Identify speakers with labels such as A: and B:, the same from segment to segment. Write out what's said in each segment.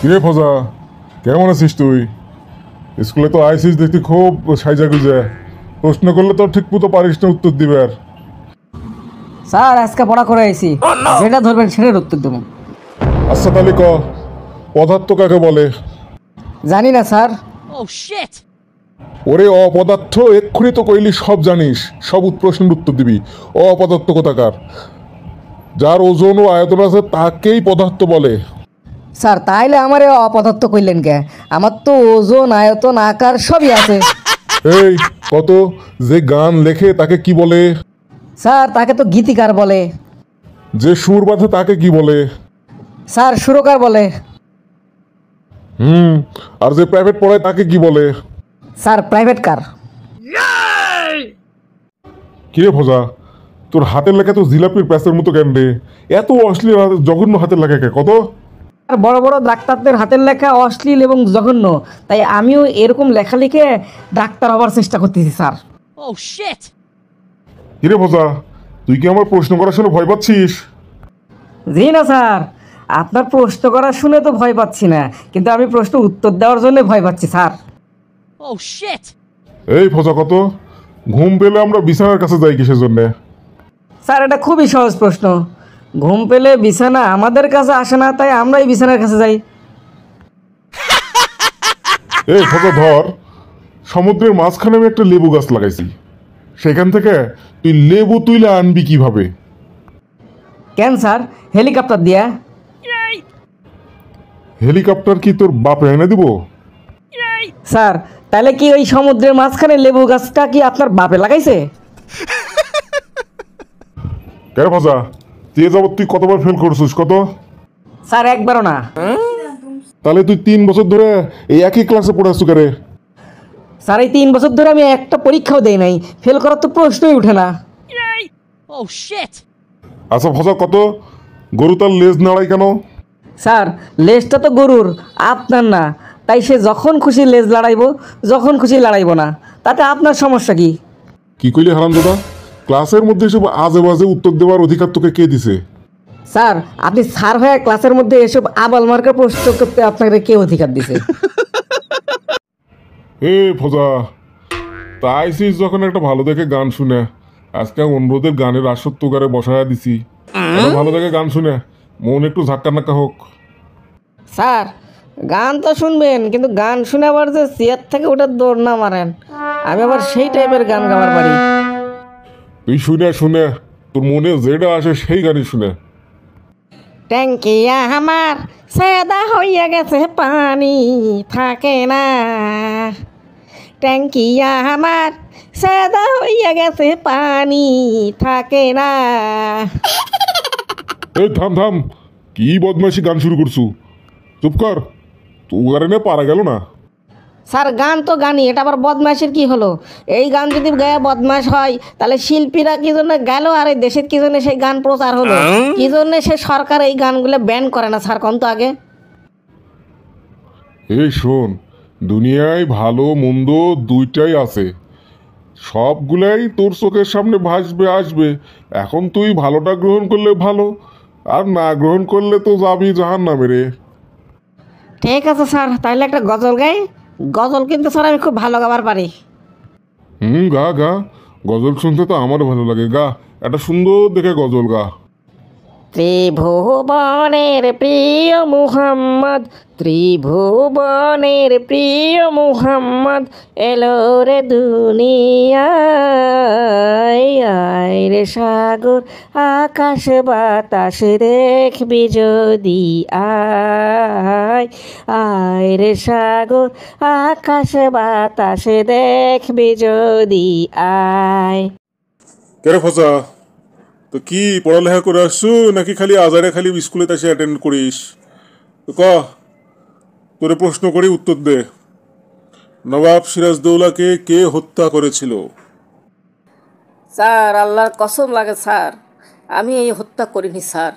A: কিরে ফজা, কেমন আছিস তুই? স্কুলে তো আইসিস দেখতে খুব সাইজা গুজা। প্রশ্ন করলে তো ঠিক মতো পারিস না উত্তর দিবার।
B: স্যার আজকে পড়া করে আইছি, যেটা ধরবেন সেটার উত্তর দেবো।
A: আচ্ছা তাহলে ক, পদার্থ কাকে বলে?
B: জানি না স্যার।
A: ওরে অপদার্থ, এক্ষুনি তো কইলি সব জানিস, সব প্রশ্নের উত্তর দিবি। অপদার্থ কোথাকার? যার ওজন ও আয়তন আছে তাকেই পদার্থ বলে।
B: স্যার তাইলে আমার অপদার্থ কইলেন কে? আমার তো ওজন আয়তন আকার সবই আছে।
A: এই কত, যে গান লেখে তাকে কি বলে?
B: স্যার তাকে তো গীতিকার বলে।
A: যে সুর বাঁধে তাকে কি বলে?
B: স্যার সুরকার বলে।
A: আর যে প্রাইভেট পড়ায় তাকে কি বলে?
B: Sir private car.
A: কিরে ভোজা, তোর হাতের লেখা তো জিলাপির প্যাচের মতো কেন রে? এত অশ্লীল জঘন্য হাতের লেখা কে কত?
B: আর বড় বড় ডাক্তারদের হাতের লেখা অশ্লীল এবং জঘন্য, তাই আমিও এরকম লেখা লিখে ডাক্তার হবার চেষ্টা করতেছি স্যার।
A: কিরে ভোজা, তুই কি আমার প্রশ্ন করার শুনে ভয় পাচ্ছিস?
B: জি না স্যার, আপনার প্রশ্ন করা শুনে তো ভয় পাচ্ছি না, কিন্তু আমি প্রশ্ন উত্তর দেওয়ার জন্য ভয় পাচ্ছি স্যার।
A: এই ভোজা কত, ঘুম পেলে আমরা বিছানার কাছে যাই কিসের জন্যে?
B: স্যার এটা খুবই সহজ প্রশ্ন। ঘুম পেলে বিছানা আমাদের কাছে আসে না, তাই আমরাই বিছানার কাছে যাই।
A: এই ভোজা ধর, সমুদ্রের মাঝখানে আমি একটা লেবু গাছ লাগাইছি, সেখান থেকে তুই লেবু তুইলে আনবি কিভাবে?
B: কেন স্যার, হেলিকপ্টার দিয়া।
A: হেলিকপ্টার কি তোর বাপ এনে দিব?
B: স্যার তাহলে কি ওই সমুদ্রের মাঝখানে লেবু গাছটা কি আপনার বাপে লাগাইছে?
A: কেন ভোজা, তুই যাবত তুই কতবার ফেল করছিস কত?
B: স্যার একবারও না।
A: তাহলে তুই 3 বছর ধরে এই একই ক্লাসে পড়ে আসছো কেরে?
B: স্যার এই 3 বছর ধরে আমি একটা পরীক্ষাও দেই নাই, ফেল করার তো প্রশ্নই উঠে না।
A: আচ্ছা ভোজা কত, গরু তার লেজ নাড়াই কেন?
B: স্যার লেজটা তো গরুর, আপনার না, তাই সে যখন খুশি লেজ লাড়াইবো, যখন খুশি লাড়াইবো না, তাতে আপনার সমস্যা কি?
A: কি কইলি হারামজাদা, ক্লাসের মধ্যে এসব আজে বাজে উত্তর দেওয়ার অধিকার তোকে কে দিছে?
B: স্যার আপনি স্যার হয়ে ক্লাসের মধ্যে এসব আবাল মার্কা প্রশ্ন করতে আপনাকে কে অধিকার দিছে?
A: এ ভোজা, তাইছিস যখন একটা ভালো দেখে গান শুনে, আজকে অনুরোধের গানের আসর তোগারে বসায়া দিছি, একটা ভালো দেখে গান শুনে মন একটু ঝাক্কা নাক্কা হোক।
B: স্যার গান তো শুনবেন, কিন্তু গান শুনে আবার যে চেয়ার থেকে ওটার দৌড় না মারেন, আমি আবার সেই টাইপের গান গাওয়ার পারি।
A: তুই শুনে শুনে তোর মনে যেটা আসে সেই গানই শুনে।
B: ট্যাঙ্কিয়া আমার সাদা হইয়া গেছে, পানি থাকে না। ট্যাঙ্কিয়া আমার সাদা হইয়া গেছে, পানি থাকে না।
A: এই থাম থাম, কি বদমাইশি গান শুরু করছু? চুপ কর, তোগারে না পারা গেল না।
B: স্যার গান তো গানই, এটা আবার বদমাশের কি হলো? এই গান যদি গায়ে বদমাশ হয়, তাহলে শিল্পীরা কি জন্য গেল, আর এই দেশের কি জন্য সেই গান প্রচার হলো? কি জন্য সে সরকার এই গানগুলো ব্যান করে না স্যার, কোন তো আগে?
A: এই শোন, দুনিয়ায় ভালো মন্দ দুইটাই আছে, সবগুলাই তোর চোখের সামনে ভাসবে আসবে। এখন তুই ভালোটা গ্রহণ করলে ভালো, আর না গ্রহণ করলে তো যাবি জাহান্নামে রে।
B: ঠিক আছে স্যার, তাহলে একটা গজল গাই। গজল কিন্তু স্যার আমি খুব ভালো গাবার পারি।
A: গা গা, গজল শুনতে তো আমারও ভালো লাগে, গা একটা সুন্দর দেখে গজল গা।
B: ত্রিভুবনের প্রিয় মুহাম্মদ, ত্রিভুবনের প্রিয় মুহাম্মদ, এলো রে দুনিয়ায়। আয় রে সাগর আকাশ বাতাস দেখবি যদি, আয় আয় রে সাগর আকাশ বাতাস দেখবি যদি, আয়।
A: কেরে ফসা, তো কি পড়ালেখা করে আসছু নাকি খালি আজারে খালি স্কুলে এসে অ্যাটেন্ড করিস? তো ক, তোরে প্রশ্ন করে উত্তর দে। নবাব সিরাজদৌলাকে কে হত্যা করেছিল?
B: স্যার আল্লাহর কসম লাগে স্যার, আমি এই হত্যা করিনি স্যার।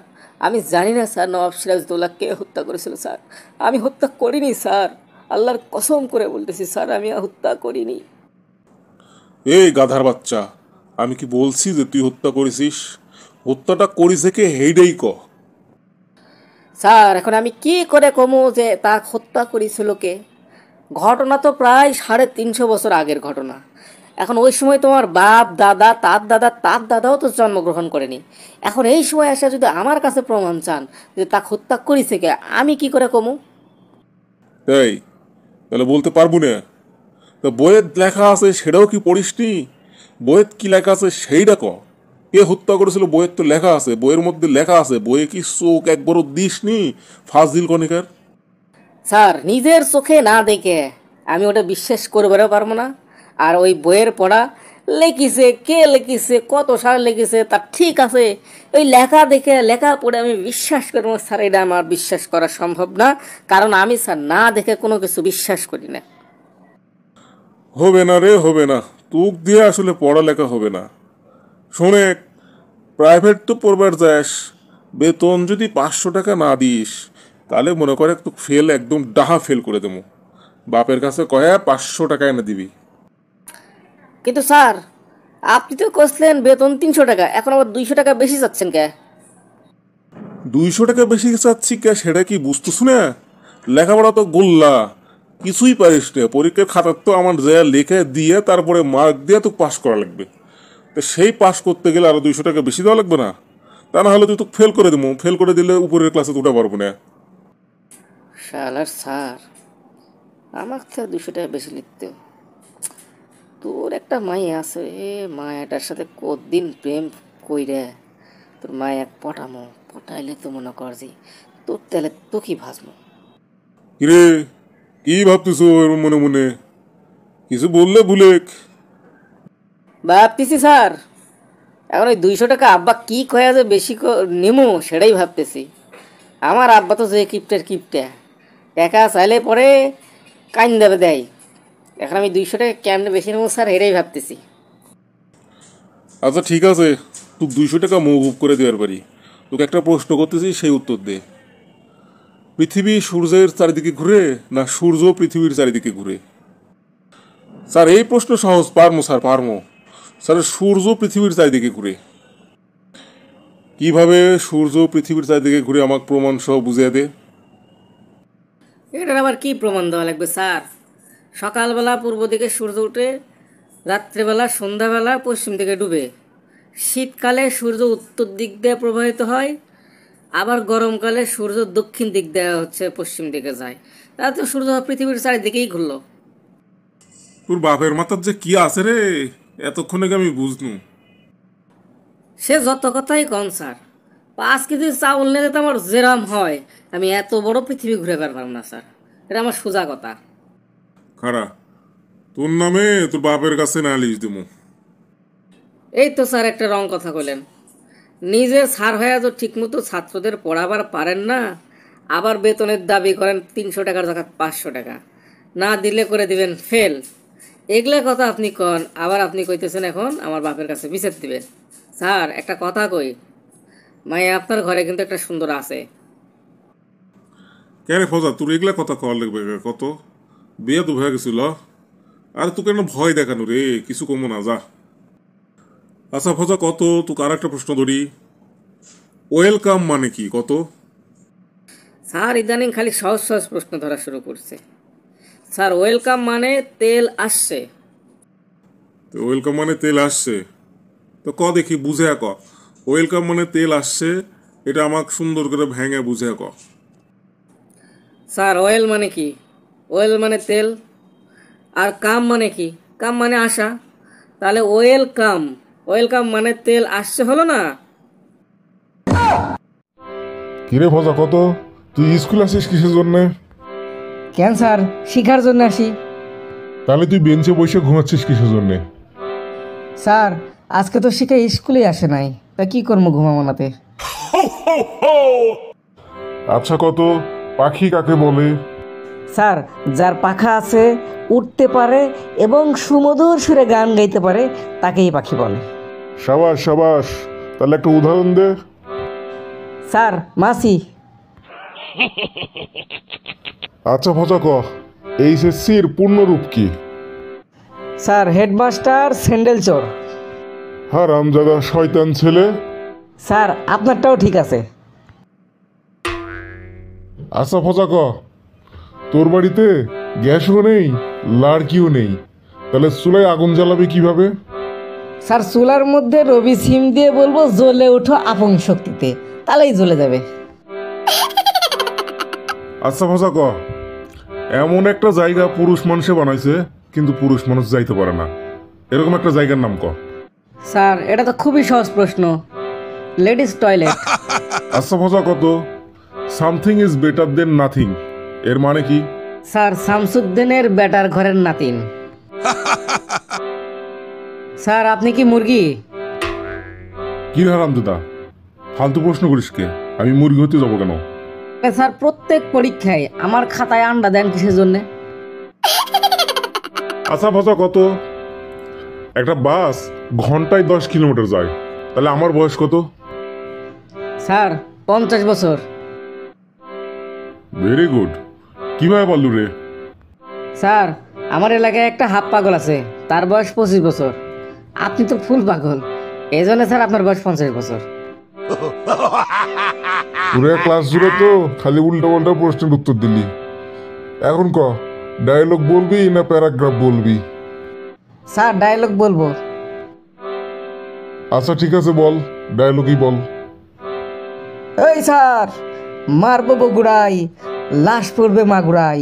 B: আমি জানি না স্যার নবাব সিরাজদৌল্লা কে হত্যা করেছিল স্যার। আমি হত্যা করিনি স্যার, আল্লাহর কসম করে বলতেছি স্যার, আমি হত্যা করিনি।
A: এই গাধার বাচ্চা, আমি কি বলছি যে তুই হত্যা করেছিস? হত্যাটা করিস কে, হেইডেই ক।
B: স্যার এখন আমি কি করে কমু যে তা হত্যা করেছিল কে? ঘটনা তো প্রায় 350 বছর আগের ঘটনা। এখন ওই সময় তোমার বাপ দাদা তার দাদাও তো জন্মগ্রহণ করেনি। এখন এই সময় এসে যদি আমার কাছে প্রমাণ চান যে তা হত্যা করেছে কে, আমি কি করে কমু?
A: তাই তাহলে বলতে পারবো না। তা বইয়ের লেখা আছে সেটাও কি পড়িসনি? বইয়ের কি লেখা আছে সেইটা ক। কে হত্যা করেছিল বইয়ের তো লেখা আছে, বইয়ের মধ্যে লেখা আছে। বইয়ে কি চোখ একবারও দিসনি ফাজিল কনিকার?
B: স্যার নিজের চোখে না দেখে আমি ওটা বিশ্বাস করবারও পারবো না। আর ওই বইয়ের পড়া লেখিছে কে লেখিছে কত সাল লেখিছে তা ঠিক আছে, ওই লেখা দেখে লেখা পড়ে আমি বিশ্বাস করবো স্যার, এটা আমার বিশ্বাস করা সম্ভব না। কারণ আমি স্যার না দেখে কোনো কিছু বিশ্বাস করি না।
A: হবে না রে, হবে না। তুক দিয়ে আসলে পড়ালেখা হবে না। শোনে, প্রাইভেট তো পড়বার যাস, বেতন যদি 500 টাকা না দিস তাহলে মনে করে তুই ফেল, একদম ডাহা ফেল করে দেবো। বাপের কাছে কয়া 500 টাকা এনে দিবি।
B: কিন্তু স্যার আপনি তো কইলেন বেতন 300 টাকা, এখন আবার 200 টাকা বেশি চাচ্ছেন কে?
A: 200 টাকা বেশি চাচ্ছি কে সেটা কি বুঝতেছ না? লেখাপড়া তো গোল্লা, কিছুই পারিস না। পরীক্ষার খাতার তো আমার যা লেখে দিয়ে তারপরে মার্ক দিয়ে তো পাস করা লাগবে। তো সেই পাস করতে গেলে আরো 200 টাকা বেশি দেওয়া লাগবে না? তা না হলে তুই তো ফেল করে দেবো। ফেল করে দিলে উপরের ক্লাসে উঠা পারবো না।
B: শালার স্যার আমার তো 200 টাকা বেশি লিখতে। তোর একটা মাইয়া আছে, মায়াটার সাথে কতদিন প্রেম কইরে তোর মায়া পটামো, পটাইলে তো মনে কর যে তোর তেলে তো কি ভাজমো।
A: কিরে, কি ভাবতেছ মনে মনে? কিছু বললে ভুলেক।
B: ভাবতেছি স্যার এখন ওই 200 টাকা আব্বা কি কয়া যে বেশি নেমো সেটাই ভাবতেছি। আমার আব্বা তো যে কিপটা টাকা চাইলে পরে কাইন দেবে দেয়। এখন আমি 200 টাকা কেমনে বেশি নেবো স্যার এটাই ভাবতেছি।
A: আচ্ছা ঠিক আছে, তুই 200 টাকা মৌকুব করে দেওয়ার পারি। তোকে একটা প্রশ্ন করতেছি, সেই উত্তর দে। পৃথিবী সূর্যের চারিদিকে ঘুরে না সূর্য পৃথিবীর চারিদিকে ঘুরে? স্যার এই প্রশ্ন সহজ, পারমো স্যার পারমো। স্যার সূর্য পৃথিবীর চারিদিকে ঘুরে। কিভাবে সূর্য পৃথিবীর চারিদিকে ঘুরে আমাকে প্রমাণ সহ বুঝিয়ে দে।
B: এটার আবার কি প্রমাণ দেওয়া লাগবে স্যার? সকালবেলা পূর্ব দিকে সূর্য উঠে, রাত্রেবেলা সন্ধ্যাবেলা পশ্চিম দিকে ডুবে। শীতকালে সূর্য উত্তর দিক দিয়ে প্রবাহিত হয়, আবার গরমকালে সূর্য দক্ষিণ দিক দিয়ে পশ্চিম দিকে যায়। তাহলে তো সূর্য পৃথিবীর চারিদিকেই ঘুরলো।
A: তোর বাপের মাথার যে কি আছে রে, এতক্ষণে আমি বুঝনু।
B: সে যত কথাই কন স্যার, 5 কেজি চাউল নিয়ে যেতে আমার জেরাম হয়, আমি এত বড় পৃথিবী ঘুরে পারলাম না স্যার। এটা আমার সোজা কথা।
A: খারা, তোর নামে তোর বাপের কাছে নালিশ দেবো।
B: এই তো স্যার একটা রং কথা কইলেন। নিজে স্যার হয়ে তো ঠিকমতো ছাত্রদের পড়াবার পারেন না, আবার বেতনের দাবি করেন 300 টাকার জায়গায় 500 টাকা, না দিলে করে দিবেন ফেল। এগুলা কথা আপনি কন, আবার আপনি কইতেছেন এখন আমার বাপের কাছে বিচার দিবেন। স্যার একটা কথা কই, মাই আপনার ঘরে কিন্তু একটা সুন্দর আছে।
A: কেন ফজা, তোর এগুলা কথা কওয়ার লাগবে কত? বিয়ে তো হয়ে গেছিল। আর তোকে না ভয় দেখানো রে, কিছু কমো না যা। আচ্ছা ফজা কত, তোকে আর একটা প্রশ্ন ধরি। ওয়েলকাম মানে কি কত?
B: স্যার ইদানিং খালি সহজ সহজ প্রশ্ন ধরা শুরু করছে। স্যার ওয়েলকাম মানে তেল আসছে।
A: ওয়েলকাম মানে তেল আসছে? তো ক দেখি বুঝে ক। ওয়েলকাম মানে তেল আসছে, এটা আমাকে সুন্দর করে ভেঙে বুঝে ক।
B: স্যার অয়েল মানে কি? অয়েল মানে তেল। আর কাম মানে কি? কাম মানে আসা। তাহলে ওয়েলকাম, ওয়েলকাম মানে তেল আসছে হলো না?
A: কিরে ফজা কত, তুই স্কুল আসিস কিসের জন্য?
B: কেন স্যার, শিখার জন্য আসি।
A: তাহলে তুই বেঞ্চে বসে ঘুমাচ্ছিস কিসের জন্য?
B: স্যার আজকে তো শিখে স্কুলে আসে নাই, তা কি করবো ঘুমামোনাতে।
A: আচ্ছা কত, পাখি কাকে বলে?
B: স্যার যার পাখা আছে, উঠতে পারে এবং সুমধুর সুরে গান গাইতে পারে তাকেই পাখি বলে।
A: সাবাস সাবাস, তাহলে একটা উদাহরণ দে।
B: স্যার মাসি।
A: আচ্ছা ফজা ক, এইচএসসির পূর্ণরূপ কি?
B: স্যার হেডমাস্টার স্যান্ডেল চোর।
A: হারামজাদা শয়তান ছেলে।
B: স্যার আপনারটাও ঠিক আছে।
A: আচ্ছা ফজা ক, তোর বাড়িতে গ্যাসও নেই লাড়কিও নেই, তাহলে চুলায় আগুন জ্বালাবে কিভাবে?
B: স্যার চুলার মধ্যে রবি সিম দিয়ে বলবো জ্বলে ওঠো আপন শক্তিতে, তাহলেই জ্বলে যাবে।
A: আচ্ছা ফজা ক, এমন একটা জায়গা পুরুষ মানুষে বানাইছে কিন্তু পুরুষ মানুষ যাইতে পারে না, এরকম একটা জায়গার নাম ক।
B: স্যার এটা তো খুবই সহজ প্রশ্ন, লেডিস টয়লেট।
A: আচ্ছা ফজা কত, something is better then nothing এর মানে কি?
B: স্যার শামসুদ্দিনের বেটার ঘরের নাতিন। স্যার আপনি কি মুরগি?
A: কি হারামজাদা, ফালতু প্রশ্ন করিস কে? আমি মুরগি হতে যাবো কেন?
B: স্যার প্রত্যেক পরীক্ষায় আমার খাতায় আন্ডা দেন কিসের জন্য?
A: আচ্ছা ফজা কত, একটা বাস ঘন্টায় 10 কিলোমিটার যায়, তাহলে আমার বয়স কত?
B: স্যার 50 বছর।
A: ভেরি গুড, কিভাবে পারলু রে?
B: স্যার আমার এলাকায় একটা হাফ পাগল আছে, তার বয়স 25 বছর। আপনি তো ফুল পাগল, এই জন্য স্যার আপনার বয়স 50 বছর।
A: পুরো ক্লাস জুড়ে তো খালি উল্টা পাল্টা প্রশ্নের উত্তর দিলি। এখন ক, ডায়লগ বলবি না প্যারাগ্রাফ বলবি?
B: স্যার ডায়লগ বলবো।
A: আচ্ছা ঠিক আছে বল, ডায়লগই বল।
B: এই স্যার মারবো বগুড়াই, লাশ পড়বে মাগুরাই।